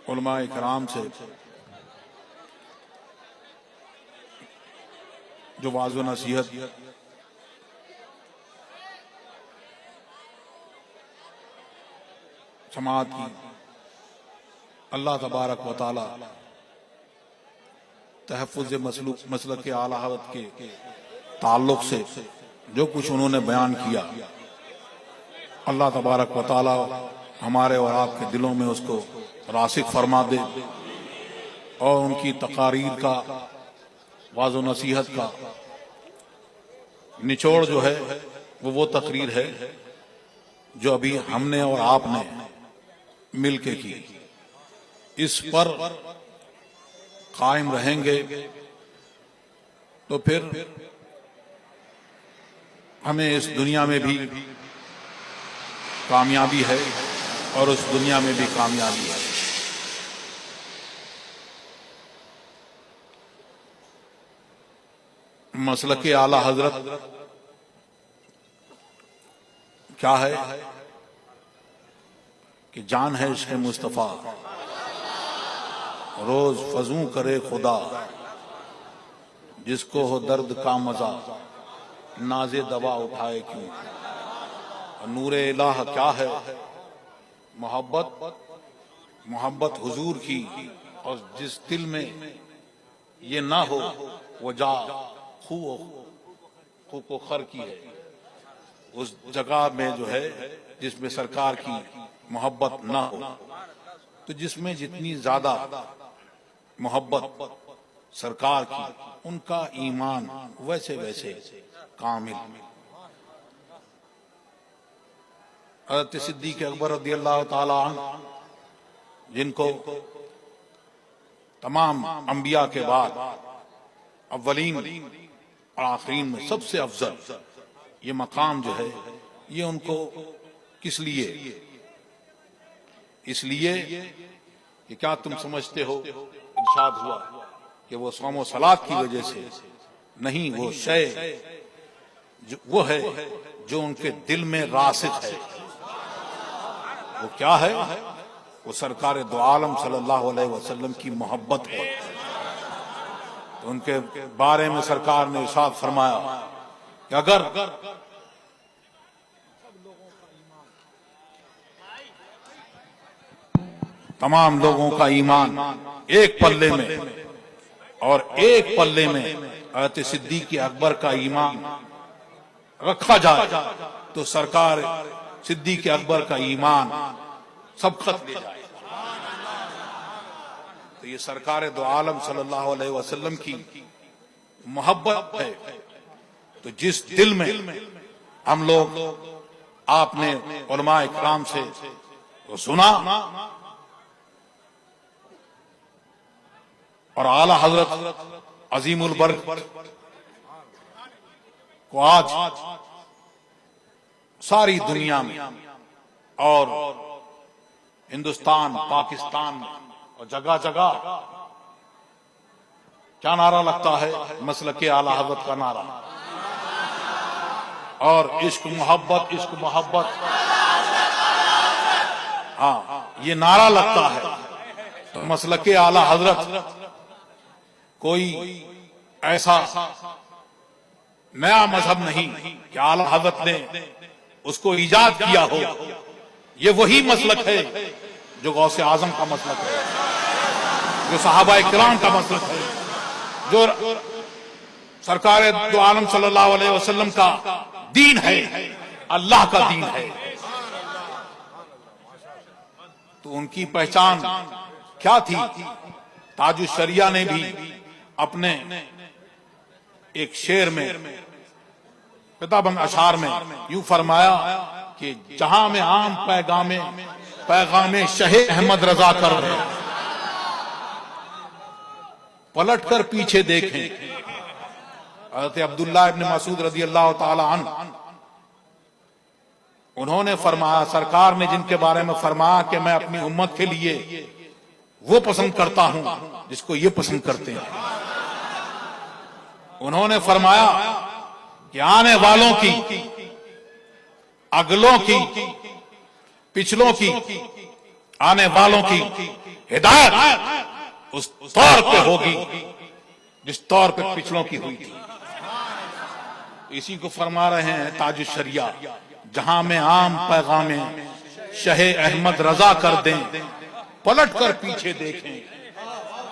उलमाए कराम से जो वाज़ व नसीहत समाअत की, अल्लाह तबारक व तआला तहफ़्फ़ुज़ मसलक के आला हज़रत के ताल्लुक़ से जो कुछ उन्होंने बयान किया, अल्लाह तबारक व तआला हमारे और आपके दिलों में उसको रासिख़ फरमा दे और उनकी तकारीर का, वाज़ व नसीहत का निचोड़ जो है वो तकरीर है जो अभी हमने और आपने मिल के की। इस पर कायम रहेंगे तो फिर हमें इस दुनिया में भी कामयाबी है और उस दुनिया में भी कामयाबी है। मसलक आला हजरत क्या है कि जान है इश्क़ मुस्तफ़ा, रोज फजू करे खुदा, जिसको हो दर्द का मजा नाजे दवा उठाए क्यों। नूरे इलाह क्या है मोहब्बत, मोहब्बत हुजूर की, और जिस दिल में ये ना हो वो जा खू को खर की है। उस जगह में जो है जिसमें सरकार की मोहब्बत ना हो, तो जिसमें जितनी ज्यादा मोहब्बत सरकार की, उनका ईमान वैसे वैसे कामिल। हज़रत सिद्दीक़ अकबर रज़ियल्लाहु ताला अन्हु, जिनको तमाम अंबिया के बाद अव्वलीन और आखिरीन में सबसे अफजल ये मकाम जो है, ये उनको किस लिए, इसलिए कि क्या तुम समझते हो, इरशाद हुआ कि वो सौम व सलात की वजह से नहीं, वो शय वो है जो उनके दिल में रासिख़ है। वो क्या है? वो सरकार दो आलम सल्लल्लाहु अलैहि वसल्लम की मोहब्बत है। तो उनके बारे में सरकार ने इरशाद फरमाया कि अगर तमाम लोगों का ईमान एक पल्ले में और एक पल्ले में हज़रत सिद्दीक़ अकबर का ईमान रखा जाए, तो सरकार सिद्दीक़ अकबर का ईमान सबकत ले जाए। तो ये सरकार दो आलम सल्लल्लाहु अलैहि वसल्लम की मोहब्बत है। तो जिस दिल में हम लोग, आपने उलमाए इकराम से तो सुना और आला हजरत अजीमुल बर्क को आज सारी दुनिया में और हिंदुस्तान, पाकिस्तान में और जगह जगह क्या नारा लगता है? मसलक आला हजरत का नारा, और इश्क मोहब्बत, इश्क मोहब्बत, हाँ ये नारा लगता है। तो मसलक आला हजरत कोई ऐसा नया मजहब नहीं कि आला हजरत ने उसको ईजाद किया हो। ये वही मसलक है जो गौसे आजम का मसलक है, जो सहाबा इकराम का मसलक है, जो सरकार दो आलम सल्लल्लाहु अलैहि वसल्लम का दीन है, अल्लाह का दीन है। तो उनकी पहचान क्या थी? ताजुश शरिया ने भी अपने एक शेर में, किताबन अशार में यूं फरमाया कि जहां में आम पैगामे शहे अहमद रजा कर रहे, पलट कर पीछे देखें। हज़रत अब्दुल्लाह इब्न मसूद रज़ियल्लाहु ताला अन्हु, उन्होंने फरमाया, सरकार ने जिनके बारे में फरमाया कि मैं अपनी उम्मत के लिए वो पसंद करता हूं जिसको ये पसंद करते हैं। उन्होंने फरमाया कि आने वालों की, अगलों की, पिछलों की, आने वालों की हिदायत उस तौर पे होगी जिस तौर पे पिछलों की हुई थी। इसी को फरमा रहे हैं ताजुश शरिया, जहां में आम पैगामे शहे अहमद रजा कर दें, पलट कर पीछे देखें।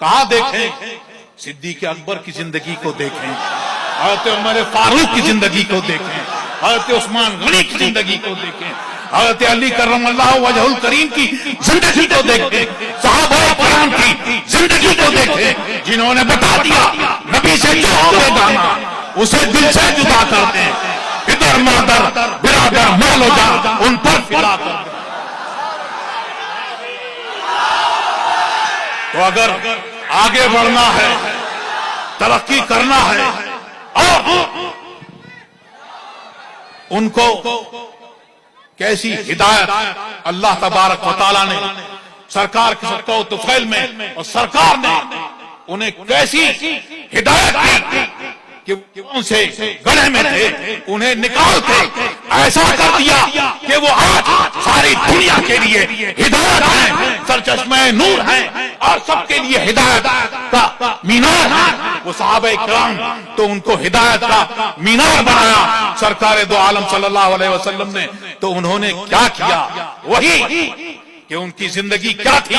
कहा देखें? सिद्दीक अकबर की जिंदगी को देखें, हज़रत उमर फारूक की जिंदगी को देखें, हज़रत उस्मान गनी की जिंदगी को देखें, हज़रत अली करमल्लाहु वजहुल करीम की जिंदगी को देखें, सहाबाए किराम की जिंदगी को देखें, जिन्होंने बता दिया नबी से जो हो बेगाना उसे दिल से जुदा कर दे, इधर मादर बिरादर मालो जा उन पर फिदा कर दे। तो अगर आगे बढ़ना है, तरक्की करना है और उनको कैसी हिदायत अल्लाह तबारक व तआला ने सरकार के सबको तुफैल में, और सरकार ने उन्हें कैसी हिदायत दी कि उनसे गले में थे, उन्हें निकाल के ऐसा कर दिया कि वो आज सारी दुनिया के लिए हिदायत है, सरचश्मे नूर है और सबके लिए हिदायत का मीनार है। वो सहाबाए किराम तो उनको हिदायत का मीनार बनाया सरकार दो आलम सल्लल्लाहु अलैहि वसल्लम ने। तो उन्होंने क्या किया? वही कि उनकी जिंदगी क्या थी,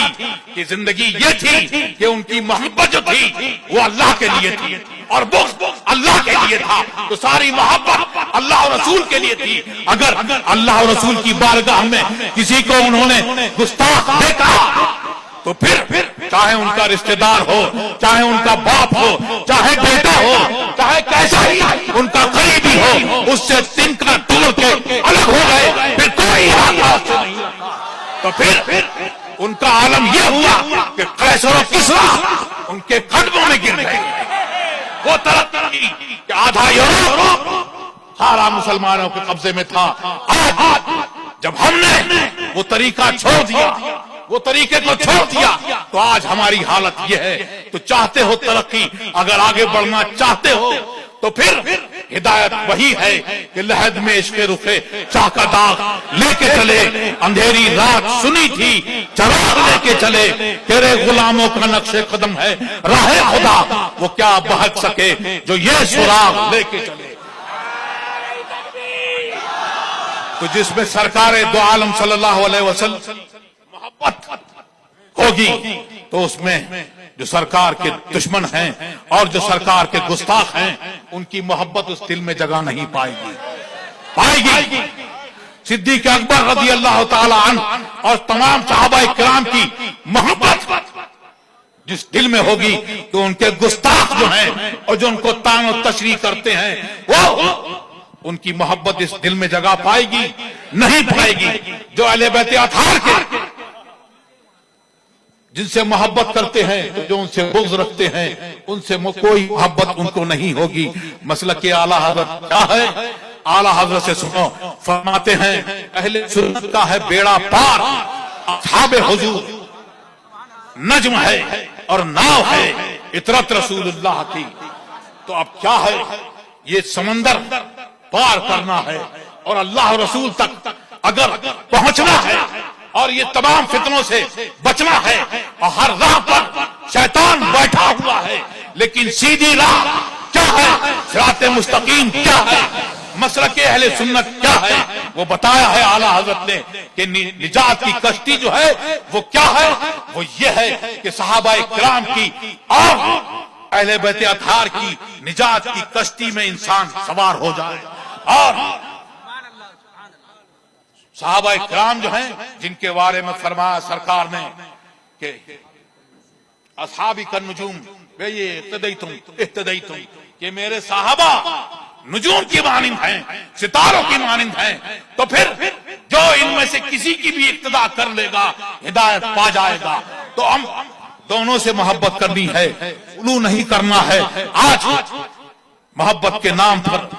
कि जिंदगी ये थी कि उनकी मोहब्बत जो थी वो अल्लाह के लिए थी और बुग़्ज़ अल्लाह के लिए था। तो सारी मोहब्बत अल्लाह और रसूल के लिए थी। अगर अल्लाह और रसूल की बारगाह में किसी को उन्होंने गुस्ताख देखा तो फिर चाहे उनका रिश्तेदार हो, चाहे उनका बाप हो, चाहे बेटा हो, चाहे कैसा ही उनका करीबी हो, उससे तिनका तोड़ के अलग हो गए, फिर कोई हाथ नहीं। तो फिर उनका आलम यह हुआ कि कैसर और किस्रा उनके कदमों में गिर गए। वो तरक्की कि आधा यूरोप सारा मुसलमानों के कब्जे में था। आज जब हमने वो तरीका छोड़ दिया, वो तरीके को छोड़ दिया, तो आज हमारी हालत यह है। तो चाहते हो तरक्की, अगर आगे बढ़ना चाहते हो तो फिर हिदायत वही है कि लहद में इश्क़े रुखे चाह का दाग लेके चले, अंधेरी रात सुनी थी चराग लेके चले, तेरे गुलामों का नक्शे कदम है राहे खुदा, वो क्या बहक सके जो ये सुराग लेके चले। तो जिसमें सरकार दो आलम सल्लल्लाहु अलैहि वसल्लम मोहब्बत होगी, तो उसमें जो सरकार के दुश्मन हैं और जो सरकार के गुस्ताख हैं, उनकी मोहब्बत उस दिल में जगह नहीं पाएगी। सिद्दीक अकबर रज़ी अल्लाह ताला अन्हु और तमाम सहाबाए किराम की मोहब्बत जिस दिल में होगी, तो उनके गुस्ताख जो हैं और जो उनको तान और तशरीह करते हैं, वो उनकी मोहब्बत इस दिल में जगह पाएगी नहीं पाएगी। जो अहले बैत अतहार के जिनसे मोहब्बत करते हैं, तो जो उनसे बुग़्ज़ रखते हैं, उनसे कोई मोहब्बत उनको नहीं होगी। मसलक के आला हज़रत क्या है? आला हज़रत से सुनो, फरमाते हैं अहले सुन्नत का है बेड़ा पार, असहाबे हुजूर नज्म है और नाव है इतरत रसूलुल्लाह की। तो अब क्या है? ये समंदर पार करना है और अल्लाह और रसूल तक अगर पहुंचना है और ये तमाम फितनों से बचना है, और हर राह पर शैतान बैठा हुआ है, लेकिन सीधी राह क्या है? सिराते मुस्तकीम क्या है? मसलक अहले सुन्नत क्या है? वो बताया है आला हज़रत ने कि निजात की कश्ती जो है वो क्या है? वो ये है कि सहाबाए किराम की और अहले बैत अतहार की निजात की कश्ती में इंसान सवार हो जाए। और सहाबाए किराम जो हैं, जिनके बारे में फरमाया सरकार ने कि असहाबी का नुजूम वे ये इhtदईतुम कि मेरे साहबा नुजूम की मानिंद हैं, सितारों की मानिंद हैं। तो फिर जो इनमें से किसी की भी इक्तदा कर लेगा हिदायत पा जाएगा। तो हम दोनों से मोहब्बत करनी है, उलू नहीं करना है। आज मोहब्बत के नाम पर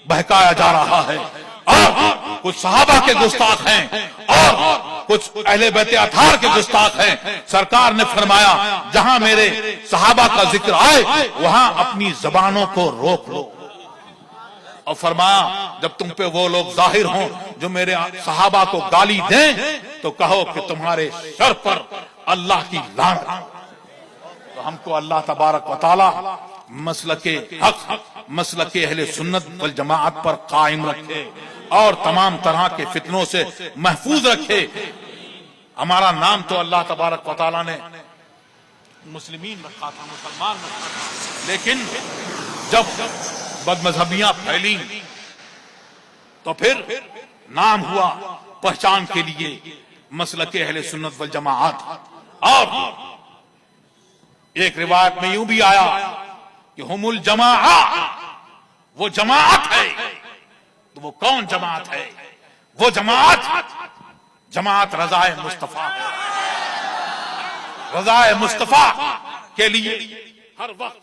बहकाया जा रहा है और कुछ सहाबा के गुस्ताख हैं और कुछ अहले बैत अतहार के गुस्ताख हैं। सरकार ने फरमाया जहां मेरे सहाबा का जिक्र आए वहां अपनी जबानों को रोक लो और फरमाया जब तुम पे वो लोग जाहिर हों जो मेरे सहाबा को गाली दें तो कहो कि तुम्हारे शर पर अल्लाह की लानत। तो हमको अल्लाह तबारक व तआला मसलके हक, मसलके अहले सुन्नत वल जमाअत पर कायम रखे और तमाम तरह के फितनों से महफूज रखे। हमारा नाम तो अल्लाह तबारक व तआला ने मुस्लिमीन रखा था, मुसलमान रखा था, लेकिन जब बदमजहबियां फैली तो फिर नाम हुआ पहचान के लिए मसलके अहले सुन्नत वल जमाअत। और एक रिवायत में यूं भी आया कि हुमुल जमाआ, वो जमाअत है। तो वो कौन जमाअत है? वो जमाअत रज़ाए मुस्तफा है। रज़ाए मुस्तफा के लिए हर वक्त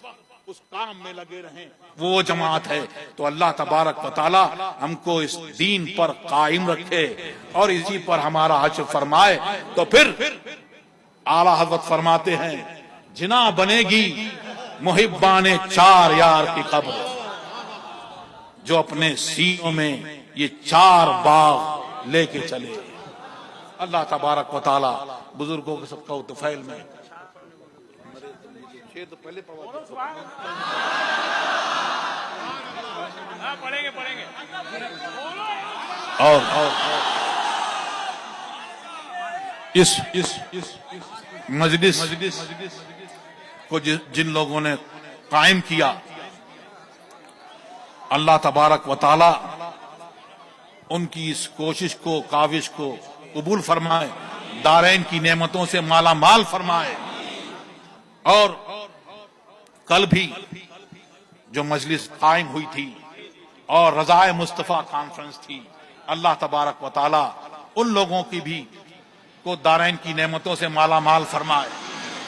उस काम में लगे रहें, वो जमाअत है। तो अल्लाह तबारक व तआला हमको इस दीन पर कायम रखे और इसी पर हमारा हश्र फरमाए। तो फिर आला हज़रत फरमाते हैं जिना बनेगी मुहिब्बाने चार यार की कब्र, जो अपने सीनों में ये चार बाग लेके चले। अल्लाह तबारक व तआला बुजुर्गों के सबका तुफैल में तो पहले पढ़ेंगे और इस मजलिस को जिन लोगों ने कायम किया, अल्लाह तबारक व तआला उनकी इस कोशिश को, काविश को कबूल फरमाए, दारैन की नेमतों से माला माल फरमाए। और कल भी जो मजलिस कायम हुई थी और रज़ाए मुस्तफा कॉन्फ्रेंस थी, अल्लाह तबारक व तआला उन लोगों की भी को दारैन की नेमतों से माला माल फरमाए।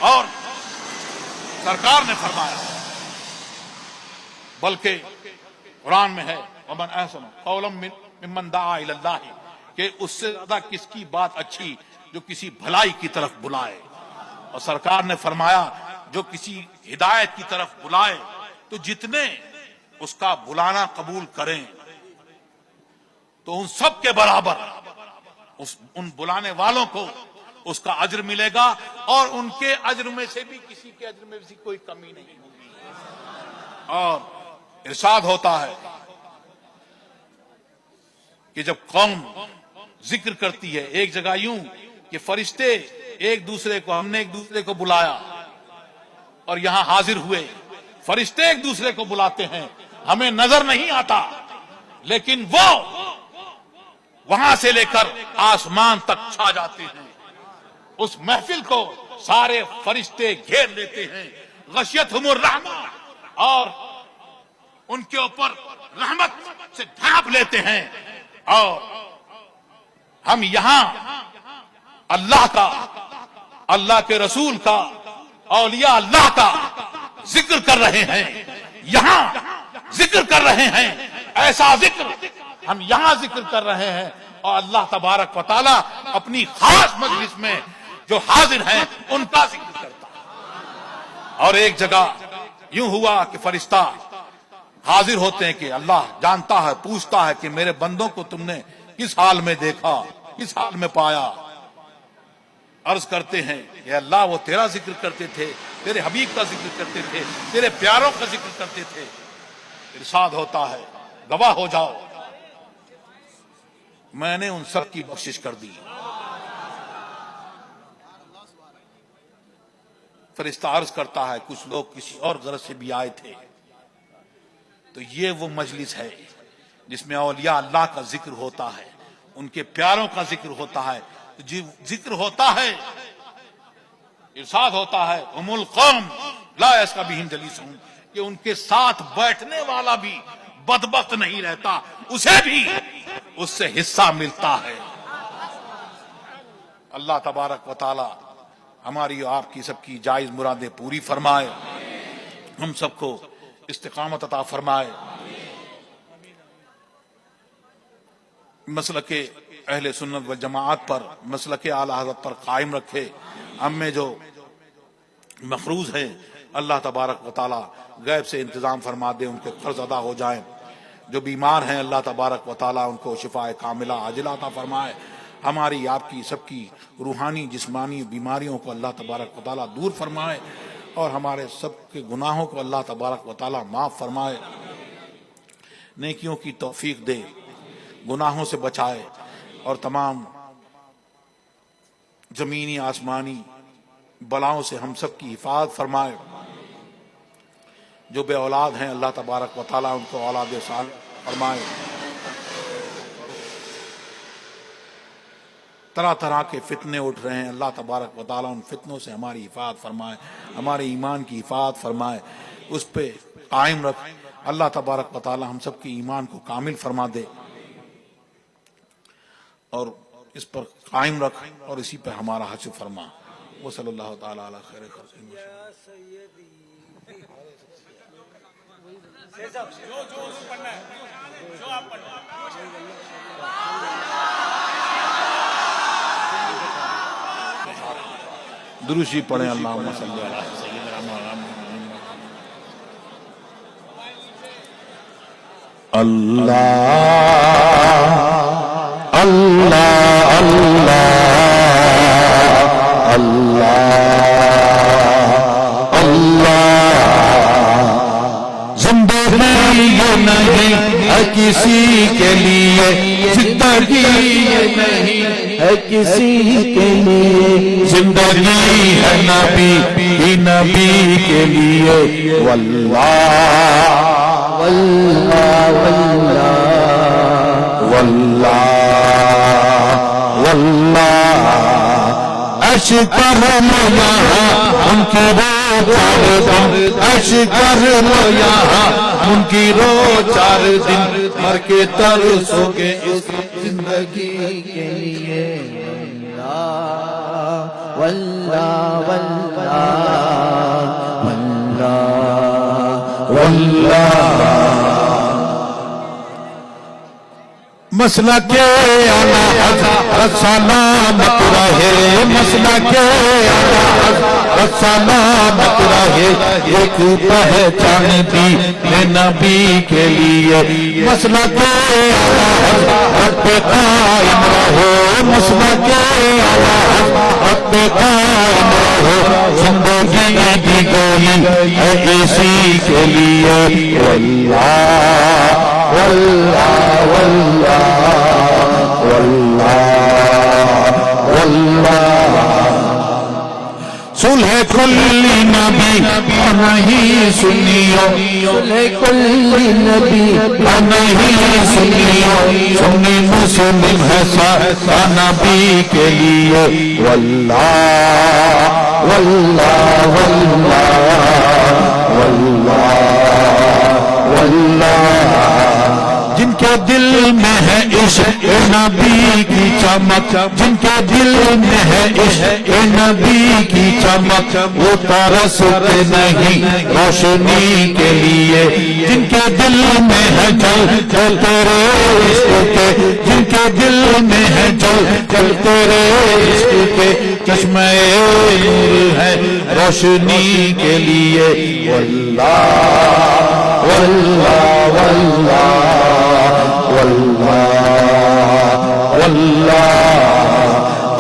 और सरकार ने फरमाया, बल्कि कुरान में है वमन अहसन कौलन मिम्मन दआ इलल्लाह, कि उससे ज्यादा किसकी बात अच्छी जो किसी भलाई की तरफ बुलाए। और सरकार ने फरमाया जो किसी हिदायत की तरफ बुलाए तो जितने उसका बुलाना कबूल करें तो उन सब के बराबर उन बुलाने वालों को उसका अज्र मिलेगा और उनके अज्र में से भी किसी के अज्र में भी कोई कमी नहीं होगी। और इरशाद होता है कि जब कौम जिक्र करती है, एक जगह यूं कि फरिश्ते एक दूसरे को, हमने एक दूसरे को बुलाया और यहां हाजिर हुए, फरिश्ते एक दूसरे को बुलाते हैं, हमें नजर नहीं आता, लेकिन वो वहां से लेकर आसमान तक छा जाते हैं। उस महफिल को सारे फरिश्ते घेर लेते हैं, गशियतहुमुर रहमा, और उनके ऊपर रहमत से ढांप लेते हैं। और हम यहां अल्लाह का, अल्लाह के रसूल का, औलिया अल्लाह का जिक्र कर रहे हैं, यहां जिक्र कर रहे हैं, ऐसा जिक्र हम यहां जिक्र कर रहे हैं। और अल्लाह तबारक व तआला अपनी खास मजलिस में जो हाजिर हैं उनका जिक्र करता है। और एक जगह यूं हुआ कि फरिश्ता हाजिर होते हैं कि अल्लाह जानता है, पूछता है कि मेरे बंदों को तुमने किस हाल में देखा, किस हाल में पाया। अर्ज करते हैं कि अल्लाह वो तेरा जिक्र करते थे, तेरे हबीब का जिक्र करते थे, तेरे प्यारों का जिक्र करते थे। इरशाद होता है गवाह हो जाओ, मैंने उन सब की बख्शिश कर दी। फरिश्ता अर्ज करता है कुछ लोग किसी और गरज से भी आए थे। तो ये वो मजलिस है जिसमें औलिया अल्लाह का जिक्र होता है, उनके प्यारों का जिक्र होता है, जिक्र होता है। इरशाद होता है उमुल कौम ला यसका बिहिम जलीसुहुम, कि उनके साथ बैठने वाला भी बदबख्त नहीं रहता, उसे भी उससे हिस्सा मिलता है। अल्लाह तबारक व तआला हमारी और आपकी सबकी जायज मुरादें पूरी फरमाए, हम सबको इस्तिकामत अता फरमाए, मसलके अहले सुन्नत व जमाअत पर, मसलके आला हज़रत पर कायम रखे। हम में जो मखरूज हैं अल्लाह तबारक व तआला गैब से इंतजाम फरमा दे, उनके कर्ज अदा हो जाएं। जो बीमार हैं अल्लाह तबारक व तआला उनको शिफाए कामिला आजिला अता फरमाए। हमारी आपकी सबकी रूहानी जिस्मानी बीमारियों को अल्लाह तबारक व तआला दूर फरमाए और हमारे सबके गुनाहों को अल्लाह तबारक व तआला माफ़ फरमाए, नेकियों की तौफीक दे, गुनाहों से बचाए और तमाम जमीनी आसमानी बलाओं से हम सब की हिफाजत फरमाए। जो बे औलाद हैं अल्लाह तबारक व तआला उनको औलाद सालिह फरमाए। तरह तरह के फितने उठ रहे हैं, अल्लाह तबारक व तआला उन फितनों से हमारी हिफाजत फरमाए, हमारे ईमान की हिफाजत फरमाए, उस पे कायम रख। अल्लाह तबारक व तआला हम सब के ईमान को कामिल फरमा दे और इस पर कायम रख और इसी पर हमारा हश्र फरमा। वो सल्लल्लाहु तआला अला खैर खल्क़िही। दुरूशी पढ़े अल्लाहुम्मा सल्ली अला सय्यिदिना मुहम्मद। अल्लाह अल्लाह अल्लाह अल्लाह अल्लाह। जिंदगी ये नहीं है किसी के लिए, जिंदगी ये नहीं है किसी के लिए, जिंदगी है नबी ही नबी के लिए। वल्लाह वल्लाह वल्लाह वल्लाह वल्लाह। अशकर लो यहाँ उनकी रो चार दिन, अशकर लो यहाँ उनकी रो चार दिन, मर के तरसोगे इस जिंदगी के लिए। वल्लाह वल्लाह वल्लाह वल्लाह। मसला के आला हज़रत सलामत रहे, मसला के आला हज़रत सलामत रहे, एक पहचान दी नबी के लिए। मसला के आला हज़रत पे कायम रहो, मसला के आला हज़रत पे कायम रहो, जिंदगी दी गई है इसी के लिए। वल्लाह वल्लाह वल्लाह वल्लाह वल्लाह। सुलह कुल्ली नबी नहीं सुनियो, सुलह कुल्ली नबी नहीं सुनियो, सुन्नी मुस्लिम है सा नबी के लिए। वल्लाह वल्लाह वल्लाह वल्लाह वल्लाह। जिनके दिल में है इश्क़ नबी की चमक, जिनके दिल में है इश्क़ नबी की चमक, वो तरसते नहीं रोशनी के लिए। जिनके दिल में है जल जल तेरे इश्क़ के, जिनके दिल में है जल जल तेरे इश्क़ के, चश्मे नूर है रोशनी के लिए। वल्लाह वल्लाह वल्लाह वल्लाह वल्लाह।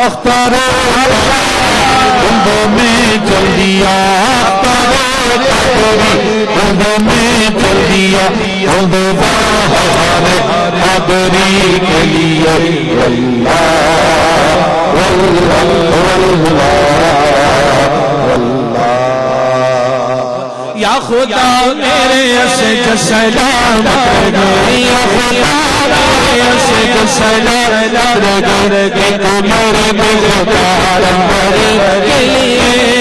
अख्तारे कुंभों में चल दिया, अख्तारे कुंभों में चल दिया, हमारे आदरी के लिए। वल्लाह वल्लाह वल्लाह। या खुदा मेरे अशक सलाम करे, या खुदा मेरे अशक सलाम करे, कि तुम्हारे दिल का के लिए